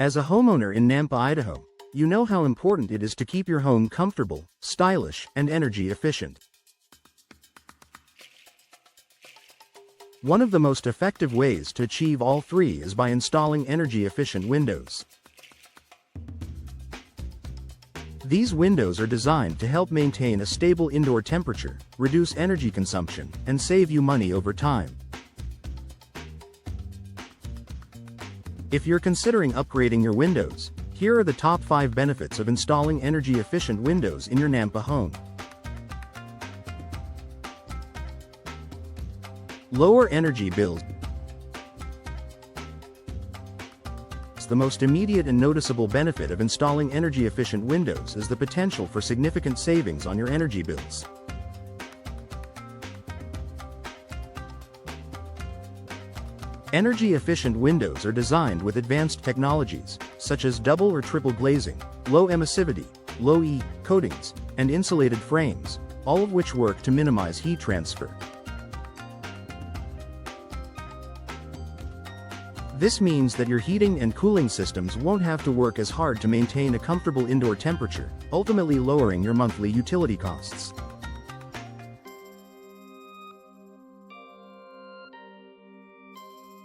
As a homeowner in Nampa, Idaho, you know how important it is to keep your home comfortable, stylish, and energy efficient. One of the most effective ways to achieve all three is by installing energy-efficient windows. These windows are designed to help maintain a stable indoor temperature, reduce energy consumption, and save you money over time. If you're considering upgrading your windows, here are the top 5 benefits of installing energy-efficient windows in your Nampa home. Lower energy bills. The most immediate and noticeable benefit of installing energy-efficient windows is the potential for significant savings on your energy bills. Energy-efficient windows are designed with advanced technologies, such as double or triple glazing, low emissivity, low E coatings, and insulated frames, all of which work to minimize heat transfer. This means that your heating and cooling systems won't have to work as hard to maintain a comfortable indoor temperature, ultimately lowering your monthly utility costs.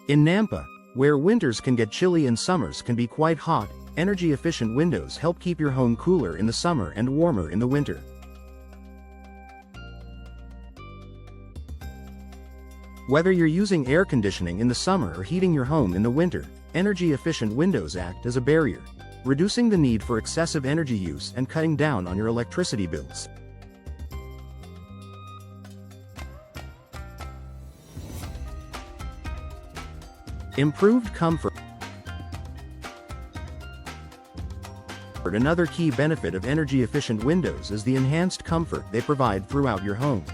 In Nampa, where winters can get chilly and summers can be quite hot, energy-efficient windows help keep your home cooler in the summer and warmer in the winter. Whether you're using air conditioning in the summer or heating your home in the winter, energy-efficient windows act as a barrier, reducing the need for excessive energy use and cutting down on your electricity bills. Improved comfort. Another key benefit of energy-efficient windows is the enhanced comfort they provide throughout your home.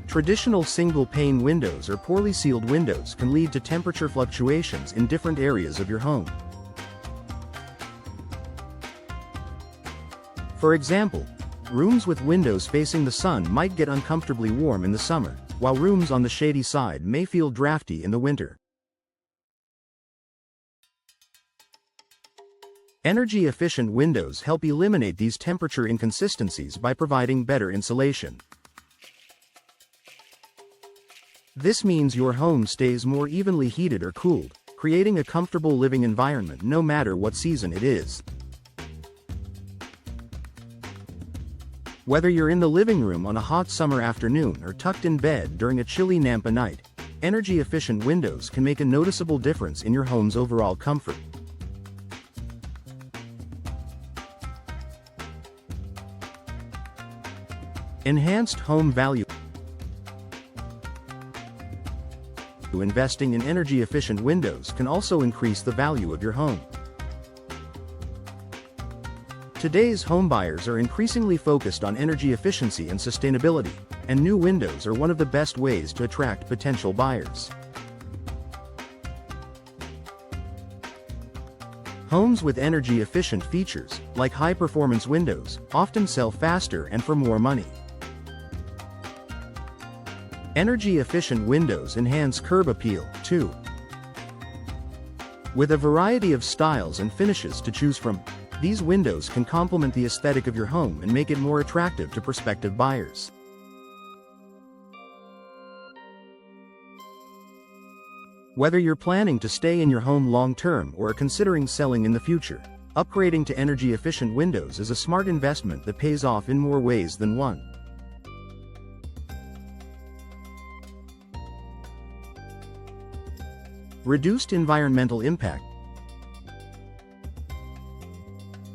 Traditional single-pane windows or poorly sealed windows can lead to temperature fluctuations in different areas of your home. For example, rooms with windows facing the sun might get uncomfortably warm in the summer, while rooms on the shady side may feel drafty in the winter. Energy-efficient windows help eliminate these temperature inconsistencies by providing better insulation. This means your home stays more evenly heated or cooled, creating a comfortable living environment no matter what season it is. Whether you're in the living room on a hot summer afternoon or tucked in bed during a chilly Nampa night, energy-efficient windows can make a noticeable difference in your home's overall comfort. Enhanced home value. Investing in energy-efficient windows can also increase the value of your home. Today's homebuyers are increasingly focused on energy efficiency and sustainability, and new windows are one of the best ways to attract potential buyers. Homes with energy-efficient features, like high-performance windows, often sell faster and for more money. Energy-efficient windows enhance curb appeal, too. With a variety of styles and finishes to choose from, these windows can complement the aesthetic of your home and make it more attractive to prospective buyers. Whether you're planning to stay in your home long-term or are considering selling in the future, upgrading to energy-efficient windows is a smart investment that pays off in more ways than one. Reduced environmental impact.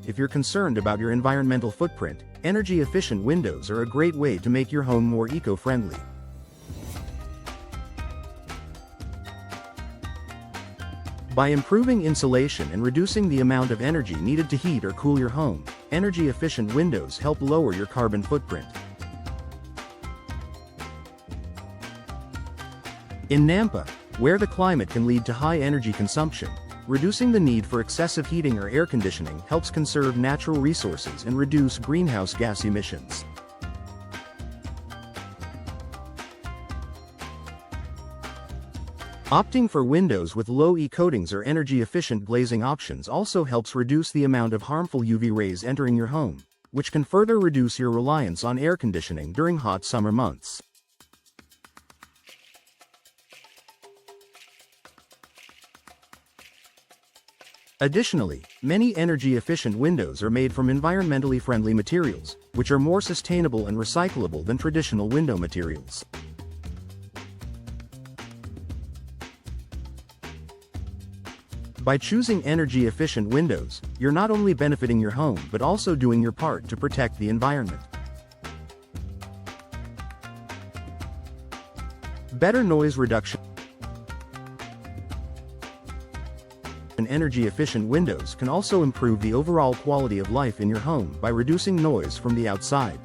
If you're concerned about your environmental footprint, energy-efficient windows are a great way to make your home more eco-friendly. By improving insulation and reducing the amount of energy needed to heat or cool your home, energy-efficient windows help lower your carbon footprint. In Nampa, where the climate can lead to high energy consumption, reducing the need for excessive heating or air conditioning helps conserve natural resources and reduce greenhouse gas emissions. Opting for windows with low E coatings or energy-efficient glazing options also helps reduce the amount of harmful UV rays entering your home, which can further reduce your reliance on air conditioning during hot summer months. Additionally, many energy-efficient windows are made from environmentally friendly materials, which are more sustainable and recyclable than traditional window materials. By choosing energy-efficient windows, you're not only benefiting your home but also doing your part to protect the environment. Better noise reduction. Energy-efficient windows can also improve the overall quality of life in your home by reducing noise from the outside.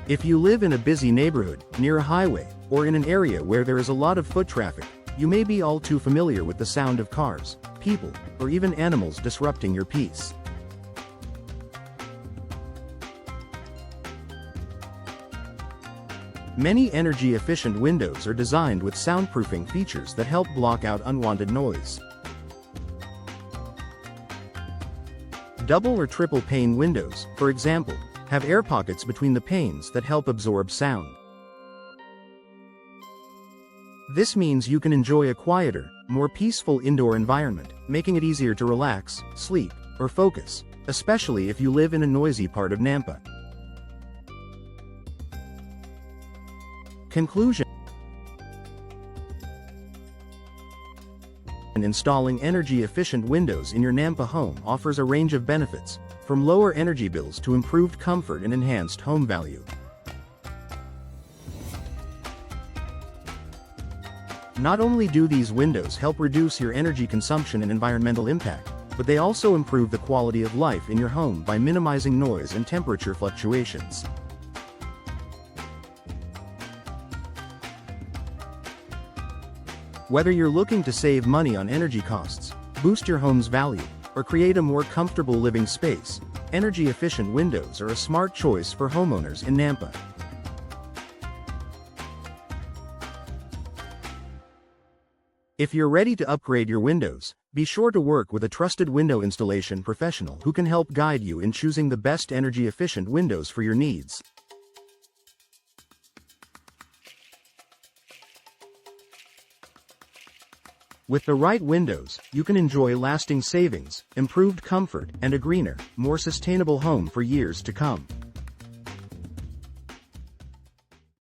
If you live in a busy neighborhood, near a highway, or in an area where there is a lot of foot traffic, you may be all too familiar with the sound of cars, people, or even animals disrupting your peace. Many energy-efficient windows are designed with soundproofing features that help block out unwanted noise. Double or triple pane windows, for example, have air pockets between the panes that help absorb sound. This means you can enjoy a quieter, more peaceful indoor environment, making it easier to relax, sleep, or focus, especially if you live in a noisy part of Nampa. Conclusion. Installing energy-efficient windows in your Nampa home offers a range of benefits, from lower energy bills to improved comfort and enhanced home value. Not only do these windows help reduce your energy consumption and environmental impact, but they also improve the quality of life in your home by minimizing noise and temperature fluctuations. Whether you're looking to save money on energy costs, boost your home's value, or create a more comfortable living space, energy-efficient windows are a smart choice for homeowners in Nampa. If you're ready to upgrade your windows, be sure to work with a trusted window installation professional who can help guide you in choosing the best energy-efficient windows for your needs. With the right windows, you can enjoy lasting savings, improved comfort, and a greener, more sustainable home for years to come.